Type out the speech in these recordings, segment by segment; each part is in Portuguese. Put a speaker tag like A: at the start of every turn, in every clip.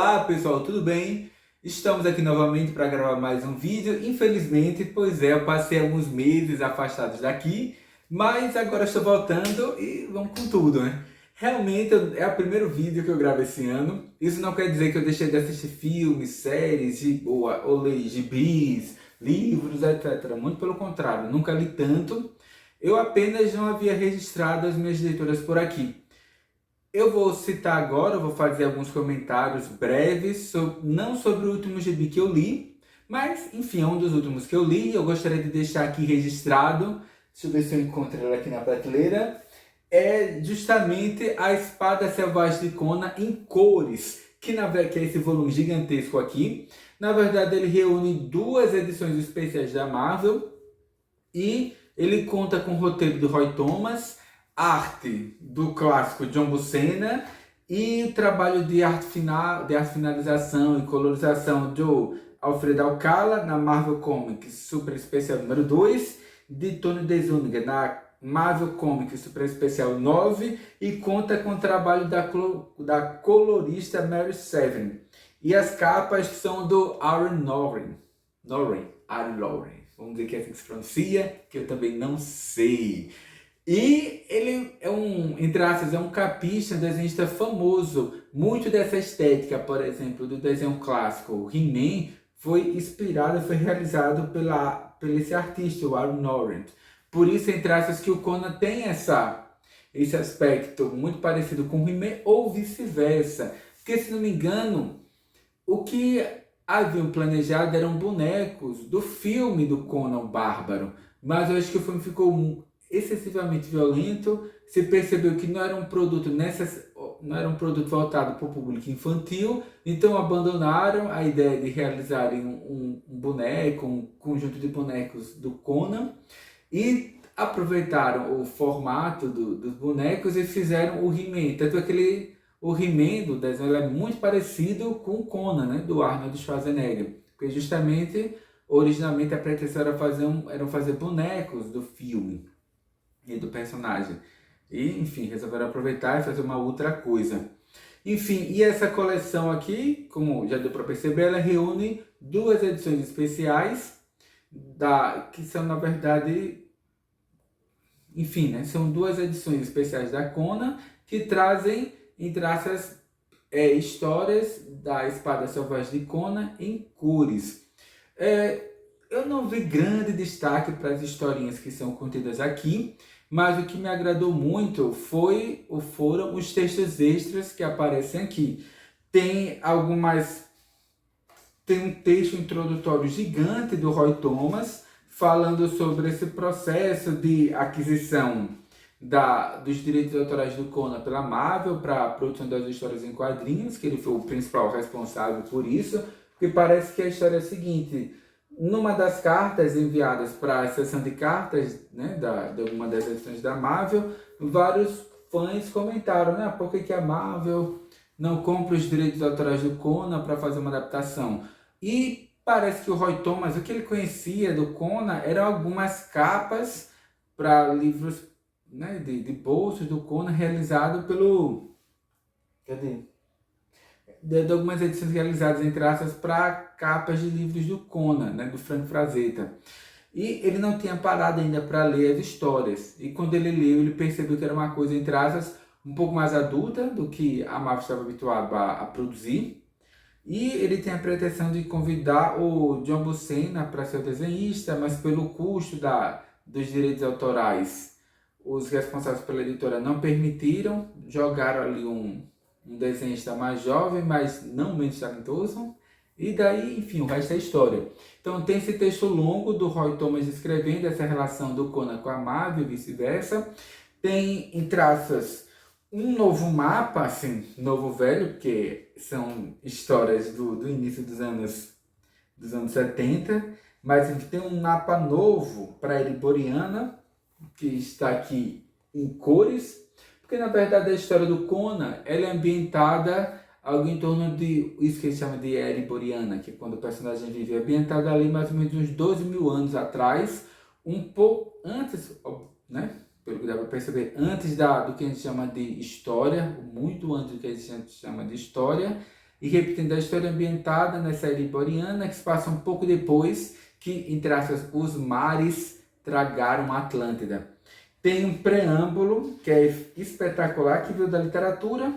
A: Olá pessoal, tudo bem? Estamos aqui novamente para gravar mais um vídeo. Infelizmente, pois é, eu passei alguns meses afastados daqui, mas agora estou voltando e vamos com tudo, né? Realmente é o primeiro vídeo que eu gravo esse ano. Isso não quer dizer que eu deixei de assistir filmes, séries, ou ler gibis, livros, etc. Muito pelo contrário, nunca li tanto. Eu apenas não havia registrado as minhas leituras por aqui. Eu vou citar agora, eu vou fazer alguns comentários breves, não sobre o último gibi que eu li, mas, enfim, é um dos últimos que eu li e eu gostaria de deixar aqui registrado. Deixa eu ver se eu encontro ele aqui na prateleira. É justamente A Espada Selvagem de Conan em cores, que é esse volume gigantesco aqui. Na verdade, ele reúne duas edições especiais da Marvel e ele conta com o roteiro do Roy Thomas, arte do clássico John Buscema e o trabalho de arte finalização e colorização do Alfredo Alcala na Marvel Comics Super Especial número 2, de Tony DeZuniga na Marvel Comics Super Especial 9 e conta com o trabalho da colorista Mary Severin. E as capas são do Aaron Norrin. Aaron Norrin. Vamos dizer que é assim que se pronuncia, que eu também não sei. E ele é entre aspas, é um capista, um desenhista famoso. Muito dessa estética, por exemplo, do desenho clássico He-Man, foi realizado por esse artista, o Aaron Norrin. Por isso, entre aspas, que o Conan tem esse aspecto muito parecido com o He-Man, ou vice-versa. Porque, se não me engano, o que haviam planejado eram bonecos do filme do Conan o Bárbaro, mas eu acho que o filme ficou excessivamente violento. Se percebeu que não era um produto voltado para o público infantil, então abandonaram a ideia de realizarem um boneco, um conjunto de bonecos do Conan e aproveitaram o formato dos bonecos e fizeram o He-Man. Tanto é o He-Man do desenho é muito parecido com o Conan, né, do Arnold Schwarzenegger. Porque justamente, originalmente a pretensão era fazer bonecos do filme e do personagem. E, enfim, resolveram aproveitar e fazer uma outra coisa. Enfim, e essa coleção aqui, como já deu para perceber, ela reúne duas edições especiais, que são, na verdade, enfim, né, são duas edições especiais da Conan que trazem, entre aspas, histórias da Espada Selvagem de Conan em cores. Eu não vi grande destaque para as historinhas que são contidas aqui, mas o que me agradou muito foram os textos extras que aparecem aqui. Tem um texto introdutório gigante do Roy Thomas, falando sobre esse processo de aquisição dos direitos autorais do Conan pela Marvel para a produção das histórias em quadrinhos, que ele foi o principal responsável por isso, porque parece que a história é a seguinte: numa das cartas enviadas para a seção de cartas, né, de uma das edições da Marvel, vários fãs comentaram, né, por que a Marvel não compra os direitos autorais do Conan para fazer uma adaptação? E parece que o Roy Thomas, o que ele conhecia do Conan eram algumas capas para livros, né, de bolsos do Conan realizado pelo... Cadê? De algumas edições realizadas, entre aspas, para capas de livros do Conan, né, do Frank Frazetta. E ele não tinha parado ainda para ler as histórias. E quando ele leu, ele percebeu que era uma coisa, entre aspas, um pouco mais adulta do que a Marvel estava habituada a produzir. E ele tem a pretensão de convidar o John Buscema para ser o desenhista, mas pelo custo dos direitos autorais, os responsáveis pela editora não permitiram, jogaram ali um desenhista mais jovem, mas não menos talentoso, e daí, enfim, o resto é história. Então tem esse texto longo do Roy Thomas descrevendo essa relação do Conan com a Marvel e vice-versa. Tem, em traças, um novo mapa, assim, novo velho, porque são histórias do início dos anos 70, mas a gente tem um mapa novo para Ereboriana, que está aqui em cores, porque na verdade a história do Conan ela é ambientada algo em torno de isso que eles chamam de Ereboriana, que é quando o personagem vive, ambientado ali mais ou menos uns 12 mil anos atrás, um pouco antes, né? Pelo que dá para perceber, antes do que a gente chama de história, muito antes do que a gente chama de história, e repetindo a história ambientada nessa ilha iboriana que se passa um pouco depois que, entre aspas, os mares tragaram a Atlântida. Tem um preâmbulo que é espetacular, que veio da literatura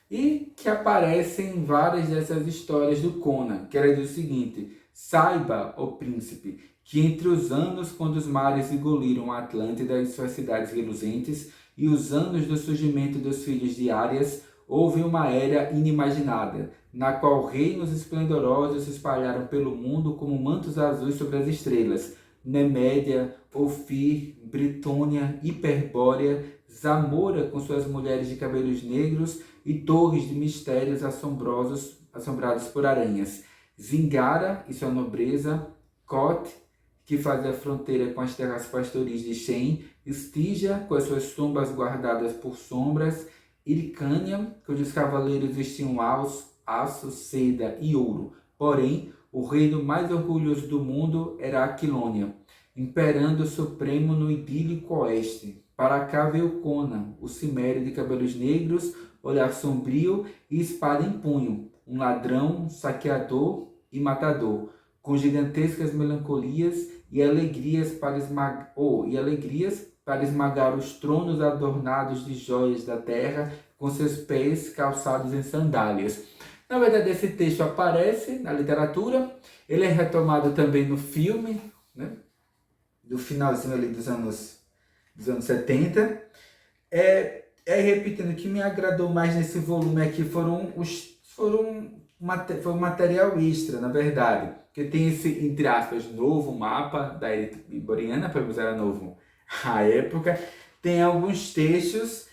A: e que aparece em várias dessas histórias do Conan, que ela diz o seguinte: saiba, ó príncipe, que entre os anos quando os mares engoliram a Atlântida e suas cidades reluzentes, e os anos do surgimento dos filhos de Árias, houve uma era inimaginada, na qual reinos esplendorosos se espalharam pelo mundo como mantos azuis sobre as estrelas. Nemédia, Ofir, Britônia, Hiperbórea, Zamora com suas mulheres de cabelos negros e torres de mistérios assombrados por aranhas. Zingara e sua nobreza, Kot, que fazia fronteira com as terras pastoris de Shen, Stygia, com as suas tumbas guardadas por sombras, Hircânia, cujos cavaleiros vestiam aço, seda e ouro. Porém, o reino mais orgulhoso do mundo era Aquilônia, imperando supremo no idílico oeste. Para cá veio Conan, o cimério de cabelos negros, olhar sombrio e espada em punho, um ladrão, saqueador e matador, com gigantescas melancolias e alegrias para esmagar os tronos adornados de joias da terra, com seus pés calçados em sandálias. Na verdade, esse texto aparece na literatura, ele é retomado também no filme, né, do finalzinho ali dos anos 70. Repetindo, o que me agradou mais nesse volume aqui foi um material extra, na verdade, que tem esse, entre aspas, novo mapa da ilha iboriana, pelo menos era novo à época. Tem alguns textos,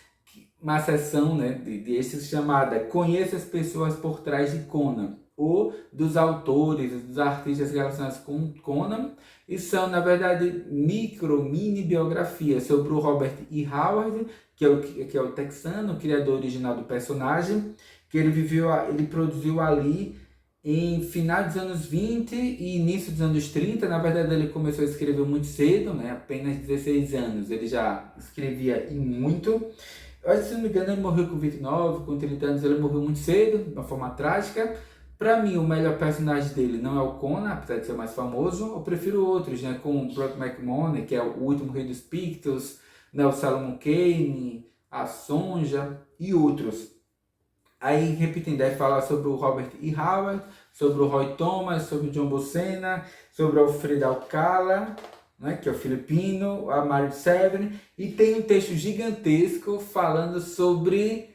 A: uma seção, né, de textos chamada Conheça as pessoas por trás de Conan, ou dos autores, dos artistas relacionados com Conan, e são, na verdade, mini biografias sobre o Robert E. Howard, que é o texano, o criador original do personagem, que ele produziu ali em final dos anos 20 e início dos anos 30. Na verdade, ele começou a escrever muito cedo, né? Apenas 16 anos, ele já escrevia e muito. Eu acho que, se não me engano, ele morreu com 29, com 30 anos, ele morreu muito cedo, de uma forma trágica. Para mim, o melhor personagem dele não é o Conan, apesar de ser mais famoso. Eu prefiro outros, né? Como o Brock McMonaghy, que é o último rei dos Pictos, né? O Solomon Kane, a Sonja e outros. Aí, repetindo, aí fala sobre o Robert E. Howard, sobre o Roy Thomas, sobre o John Buscema, sobre o Alfredo Alcala, né, que é o filipino, a Mary Severin, e tem um texto gigantesco falando sobre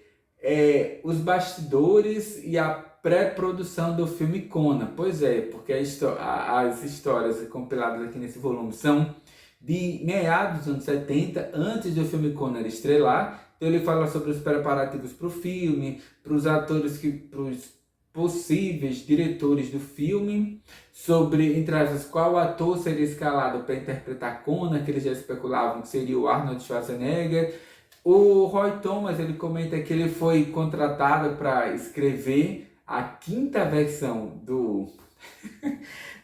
A: os bastidores e a pré-produção do filme Conan. Pois é, porque as histórias compiladas aqui nesse volume são de meados dos anos 70, antes do filme Conan estrelar. Então ele fala sobre os preparativos para o filme, para os atores, para os possíveis diretores do filme, sobre, entre aspas, qual ator seria escalado para interpretar Conan, que eles já especulavam que seria o Arnold Schwarzenegger. O Roy Thomas, ele comenta que ele foi contratado para escrever a quinta versão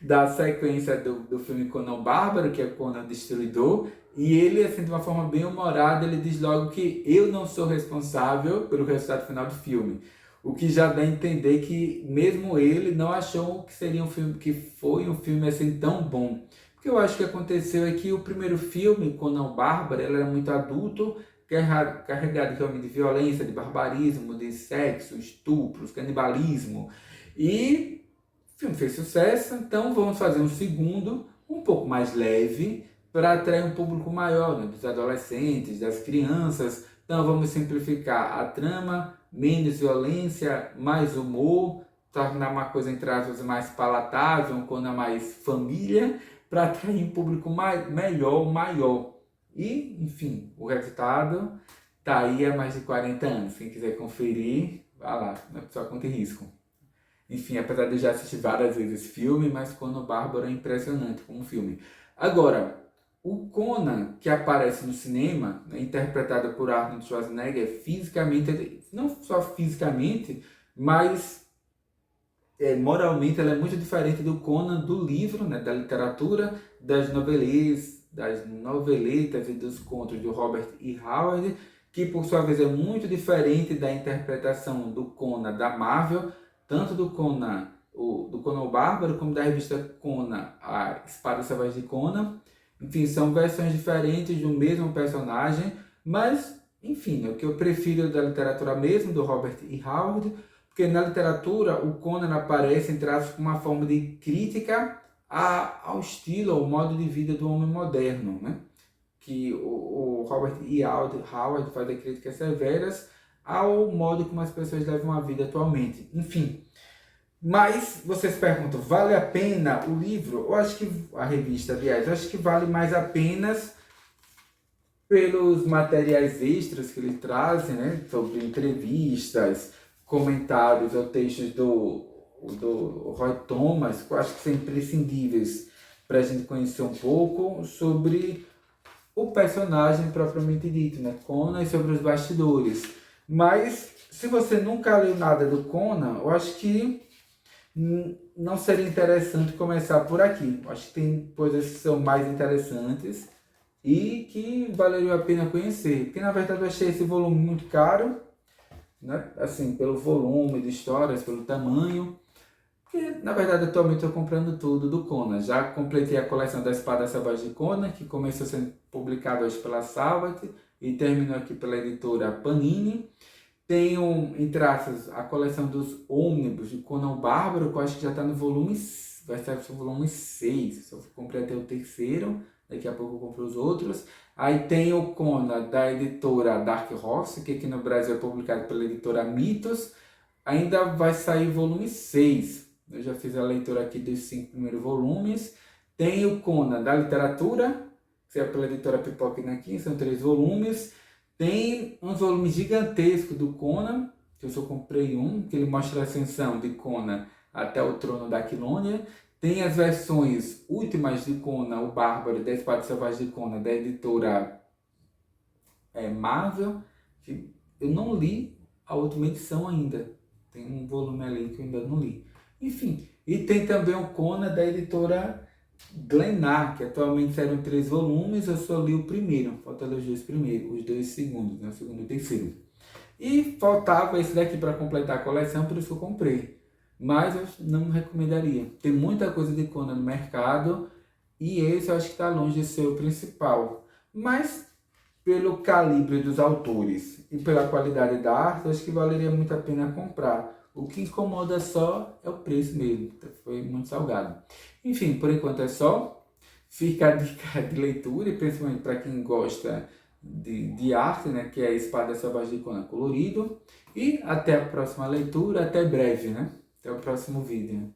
A: da sequência do filme Conan Bárbaro, que é Conan Destruidor, e ele, assim, de uma forma bem humorada, ele diz logo que eu não sou responsável pelo resultado final do filme. O que já dá a entender que mesmo ele não achou que seria um filme, que foi um filme assim tão bom. O que eu acho que aconteceu é que o primeiro filme, Conan Bárbaro, ele era muito adulto, carregado realmente de violência, de barbarismo, de sexo, estupros, canibalismo. E o filme fez sucesso, então vamos fazer um segundo, um pouco mais leve, para atrair um público maior, né, dos adolescentes, das crianças. Então vamos simplificar a trama, menos violência, mais humor, tornar uma coisa, entre aspas, mais palatável, uma coisa mais família, para atrair um público maior. E, enfim, o resultado está aí há mais de 40 anos. Quem quiser conferir, vá lá, não é só conta e risco. Enfim, apesar de eu já assistir várias vezes esse filme, mas Conan Bárbaro é impressionante como filme. Agora, o Conan que aparece no cinema, né, interpretado por Arnold Schwarzenegger, fisicamente, não só fisicamente, mas moralmente, ela é muito diferente do Conan do livro, né, da literatura, das noveletas e dos contos do Robert E. Howard, que por sua vez é muito diferente da interpretação do Conan da Marvel, tanto do Conan, do Conan o Bárbaro, como da revista Conan, a Espada Selvagem de Conan. Enfim, são versões diferentes do mesmo personagem, mas, enfim, é o que eu prefiro da literatura mesmo, do Robert E. Howard, porque na literatura o Conan aparece em traços com uma forma de crítica ao estilo, ao modo de vida do homem moderno, né? Que o Robert E. Howard faz críticas severas ao modo como as pessoas levam a vida atualmente. Enfim, mas vocês perguntam, vale a pena o livro? Eu acho que a revista, aliás, eu acho que vale mais apenas pelos materiais extras que ele traz, né? Sobre entrevistas, comentários ou textos do Roy Thomas, que eu acho que são imprescindíveis para a gente conhecer um pouco sobre o personagem propriamente dito, né? Conan, e sobre os bastidores. Mas se você nunca leu nada do Conan, eu acho que não seria interessante começar por aqui. Eu acho que tem coisas que são mais interessantes e que valeria a pena conhecer. Porque na verdade eu achei esse volume muito caro, né? Assim, pelo volume de histórias, pelo tamanho. Porque, na verdade, atualmente eu estou comprando tudo do Conan. Já completei a coleção da Espada Selvagem de Conan, que começou sendo publicada hoje pela Salvat e terminou aqui pela editora Panini. Tenho, em traços, a coleção dos ônibus de Conan o Bárbaro, que eu acho que já está no volume, vai estar no volume 6. Só comprei até o terceiro, daqui a pouco eu compro os outros. Aí tem o Conan da editora Dark Horse, que aqui no Brasil é publicado pela editora Mitos. Ainda vai sair o volume 6. Eu já fiz a leitura aqui dos 5 primeiros volumes. Tem o Conan da literatura, que é pela editora Pipoca Nanquim, são 3 volumes. Tem uns volumes gigantescos do Conan, que eu só comprei um, que ele mostra a ascensão de Conan até o trono da Aquilônia. Tem as versões últimas de Conan, o Bárbaro, da Espada Selvagem de Conan, da editora Marvel, que eu não li a última edição ainda. Tem um volume ali que eu ainda não li. Enfim, e tem também o Conan da editora Glenar, que atualmente saíram 3 volumes, eu só li o primeiro, falta ler os 2 primeiros, os 2 segundos, né? O segundo e o terceiro. E faltava esse daqui para completar a coleção, por isso que eu comprei. Mas eu não recomendaria. Tem muita coisa de Conan no mercado e esse eu acho que está longe de ser o principal. Mas pelo calibre dos autores e pela qualidade da arte, acho que valeria muito a pena comprar. O que incomoda só é o preço mesmo, foi muito salgado. Enfim, por enquanto é só. Fica a dica de leitura, e principalmente para quem gosta de arte, né, que é a Espada Selvagem de Conan colorido. E até a próxima leitura, até breve, né? Até o próximo vídeo.